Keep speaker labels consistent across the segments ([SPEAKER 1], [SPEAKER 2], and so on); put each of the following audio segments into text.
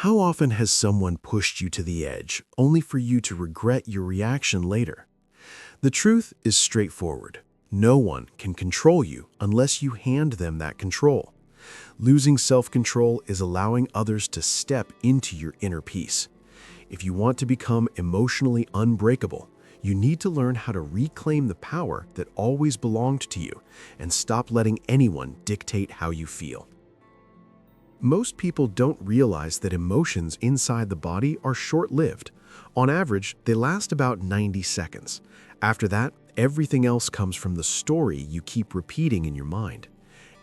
[SPEAKER 1] How often has someone pushed you to the edge, only for you to regret your reaction later? The truth is straightforward. No one can control you unless you hand them that control. Losing self-control is allowing others to step into your inner peace. If you want to become emotionally unbreakable, you need to learn how to reclaim the power that always belonged to you and stop letting anyone dictate how you feel. Most people don't realize that emotions inside the body are short-lived. On average, they last about 90 seconds. After that, everything else comes from the story you keep repeating in your mind.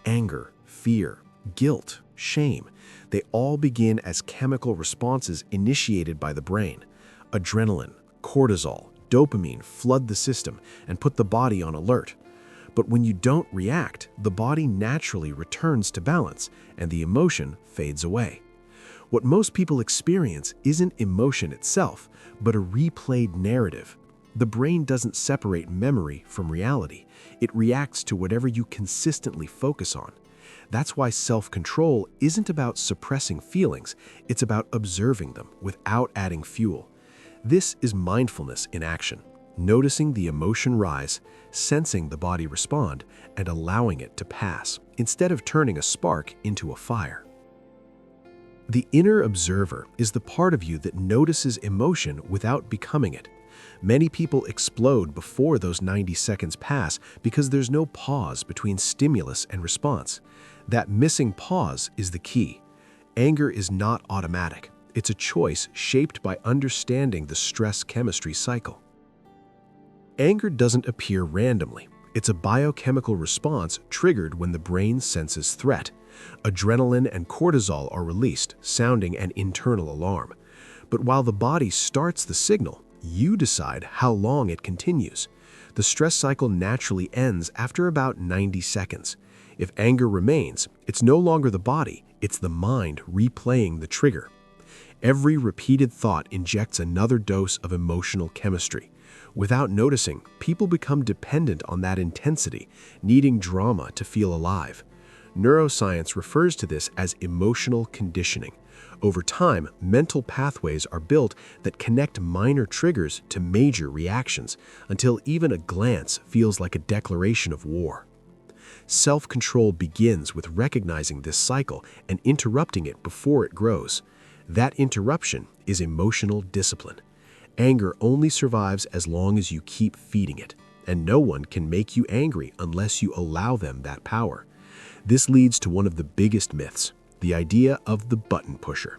[SPEAKER 1] Anger, fear, guilt, shame, they all begin as chemical responses initiated by the brain. Adrenaline, cortisol, dopamine flood the system and put the body on alert. But when you don't react, the body naturally returns to balance and the emotion fades away. What most people experience isn't emotion itself, but a replayed narrative. The brain doesn't separate memory from reality. It reacts to whatever you consistently focus on. That's why self-control isn't about suppressing feelings, it's about observing them without adding fuel. This is mindfulness in action. Noticing the emotion rise, sensing the body respond, and allowing it to pass, instead of turning a spark into a fire. The inner observer is the part of you that notices emotion without becoming it. Many people explode before those 90 seconds pass because there's no pause between stimulus and response. That missing pause is the key. Anger is not automatic. It's a choice shaped by understanding the stress chemistry cycle. Anger doesn't appear randomly. It's a biochemical response triggered when the brain senses threat. Adrenaline and cortisol are released, sounding an internal alarm. But while the body starts the signal, you decide how long it continues. The stress cycle naturally ends after about 90 seconds. If anger remains, it's no longer the body, it's the mind replaying the trigger. Every repeated thought injects another dose of emotional chemistry. Without noticing, people become dependent on that intensity, needing drama to feel alive. Neuroscience refers to this as emotional conditioning. Over time, mental pathways are built that connect minor triggers to major reactions, until even a glance feels like a declaration of war. Self-control begins with recognizing this cycle and interrupting it before it grows. That interruption is emotional discipline. Anger only survives as long as you keep feeding it, and no one can make you angry unless you allow them that power. This leads to one of the biggest myths, the idea of the button pusher.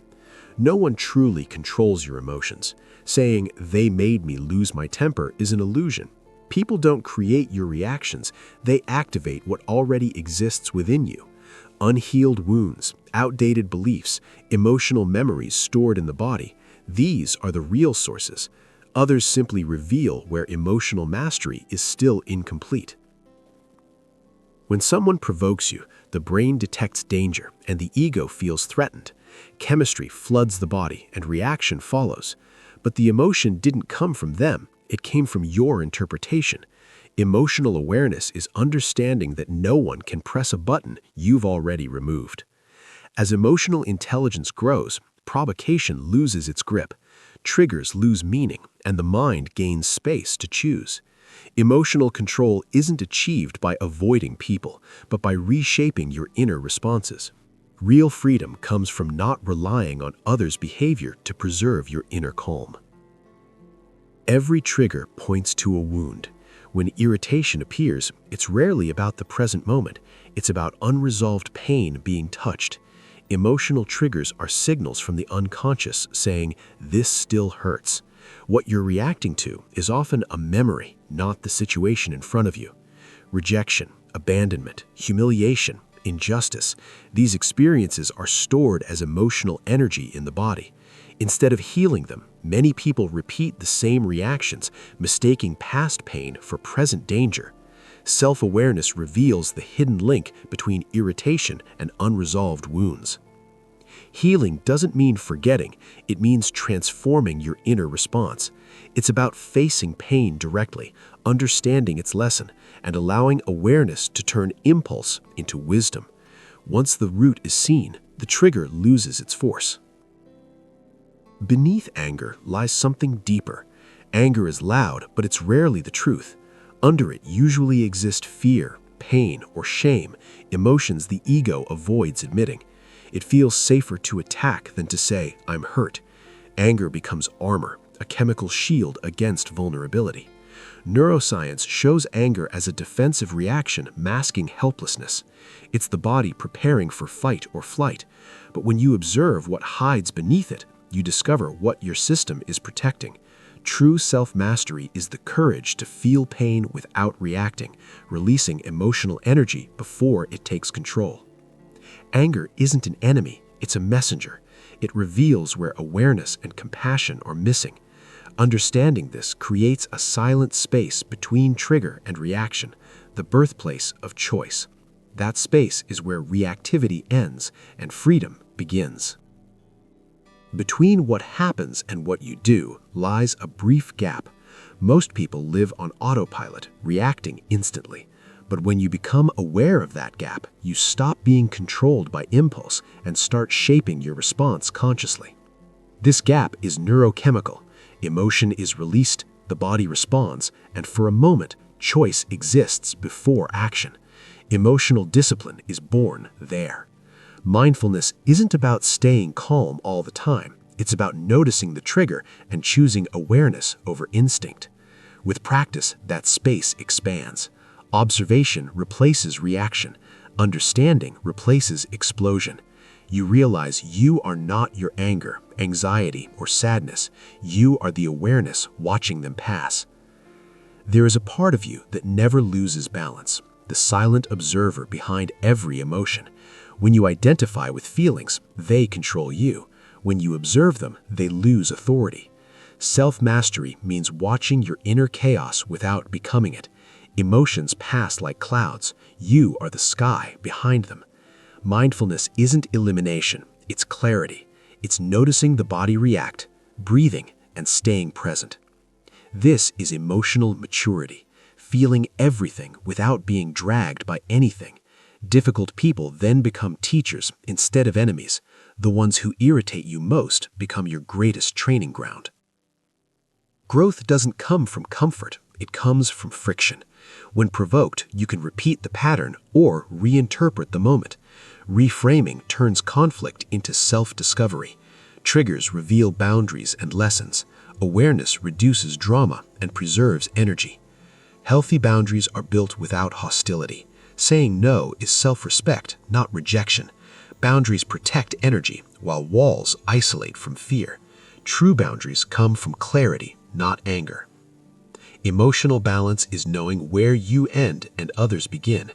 [SPEAKER 1] No one truly controls your emotions. Saying, "they made me lose my temper," is an illusion. People don't create your reactions, they activate what already exists within you. Unhealed wounds, outdated beliefs, emotional memories stored in the body, these are the real sources. Others simply reveal where emotional mastery is still incomplete. When someone provokes you, the brain detects danger and the ego feels threatened. Chemistry floods the body and reaction follows. But the emotion didn't come from them, it came from your interpretation. Emotional awareness is understanding that no one can press a button you've already removed. As emotional intelligence grows, provocation loses its grip, triggers lose meaning, and the mind gains space to choose. Emotional control isn't achieved by avoiding people, but by reshaping your inner responses. Real freedom comes from not relying on others' behavior to preserve your inner calm. Every trigger points to a wound. When irritation appears, it's rarely about the present moment. It's about unresolved pain being touched. Emotional triggers are signals from the unconscious saying, "this still hurts." What you're reacting to is often a memory, not the situation in front of you. Rejection, abandonment, humiliation, injustice, these experiences are stored as emotional energy in the body. Instead of healing them, many people repeat the same reactions, mistaking past pain for present danger. Self-awareness reveals the hidden link between irritation and unresolved wounds. Healing doesn't mean forgetting, it means transforming your inner response. It's about facing pain directly, understanding its lesson, and allowing awareness to turn impulse into wisdom. Once the root is seen, the trigger loses its force. Beneath anger lies something deeper. Anger is loud, but it's rarely the truth. Under it usually exist fear, pain, or shame, emotions the ego avoids admitting. It feels safer to attack than to say, "I'm hurt." Anger becomes armor, a chemical shield against vulnerability. Neuroscience shows anger as a defensive reaction masking helplessness. It's the body preparing for fight or flight. But when you observe what hides beneath it, you discover what your system is protecting. True self-mastery is the courage to feel pain without reacting, releasing emotional energy before it takes control. Anger isn't an enemy, it's a messenger. It reveals where awareness and compassion are missing. Understanding this creates a silent space between trigger and reaction, the birthplace of choice. That space is where reactivity ends and freedom begins. Between what happens and what you do lies a brief gap. Most people live on autopilot, reacting instantly. But when you become aware of that gap, you stop being controlled by impulse and start shaping your response consciously. This gap is neurochemical. Emotion is released, the body responds, and for a moment, choice exists before action. Emotional discipline is born there. Mindfulness isn't about staying calm all the time. It's about noticing the trigger and choosing awareness over instinct. With practice, that space expands. Observation replaces reaction. Understanding replaces explosion. You realize you are not your anger, anxiety, or sadness. You are the awareness watching them pass. There is a part of you that never loses balance, the silent observer behind every emotion. When you identify with feelings, they control you. When you observe them, they lose authority. Self-mastery means watching your inner chaos without becoming it. Emotions pass like clouds. You are the sky behind them. Mindfulness isn't elimination, it's clarity. It's noticing the body react, breathing, and staying present. This is emotional maturity, feeling everything without being dragged by anything. Difficult people then become teachers instead of enemies. The ones who irritate you most become your greatest training ground. Growth doesn't come from comfort, it comes from friction. When provoked, you can repeat the pattern or reinterpret the moment. Reframing turns conflict into self-discovery. Triggers reveal boundaries and lessons. Awareness reduces drama and preserves energy. Healthy boundaries are built without hostility. Saying no is self-respect, not rejection. Boundaries protect energy, while walls isolate from fear. True boundaries come from clarity, not anger. Emotional balance is knowing where you end and others begin.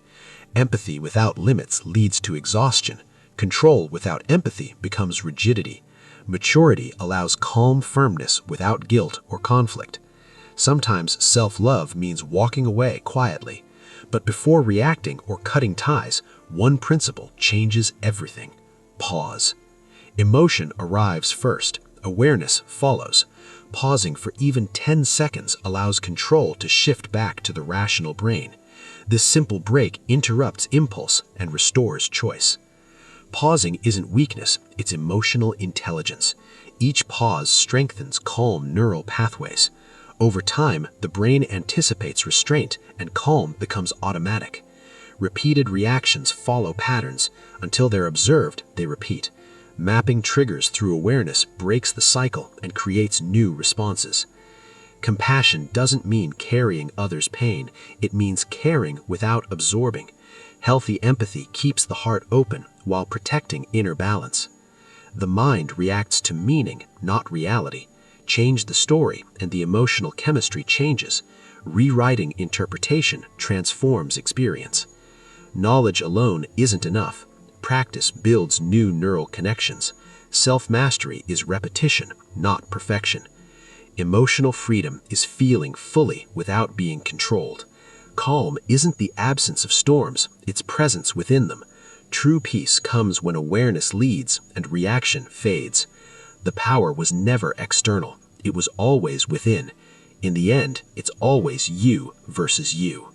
[SPEAKER 1] Empathy without limits leads to exhaustion. Control without empathy becomes rigidity. Maturity allows calm firmness without guilt or conflict. Sometimes self-love means walking away quietly. But before reacting or cutting ties, one principle changes everything. Pause. Emotion arrives first. Awareness follows. Pausing for even 10 seconds allows control to shift back to the rational brain. This simple break interrupts impulse and restores choice. Pausing isn't weakness, it's emotional intelligence. Each pause strengthens calm neural pathways. Over time, the brain anticipates restraint and calm becomes automatic. Repeated reactions follow patterns. Until they're observed, they repeat. Mapping triggers through awareness breaks the cycle and creates new responses. Compassion doesn't mean carrying others' pain, it means caring without absorbing. Healthy empathy keeps the heart open while protecting inner balance. The mind reacts to meaning, not reality. Change the story and the emotional chemistry changes. Rewriting interpretation transforms experience. Knowledge alone isn't enough. Practice builds new neural connections. Self-mastery is repetition, not perfection. Emotional freedom is feeling fully without being controlled. Calm isn't the absence of storms, it's presence within them. True peace comes when awareness leads and reaction fades. The power was never external, it was always within. In the end, it's always you versus you.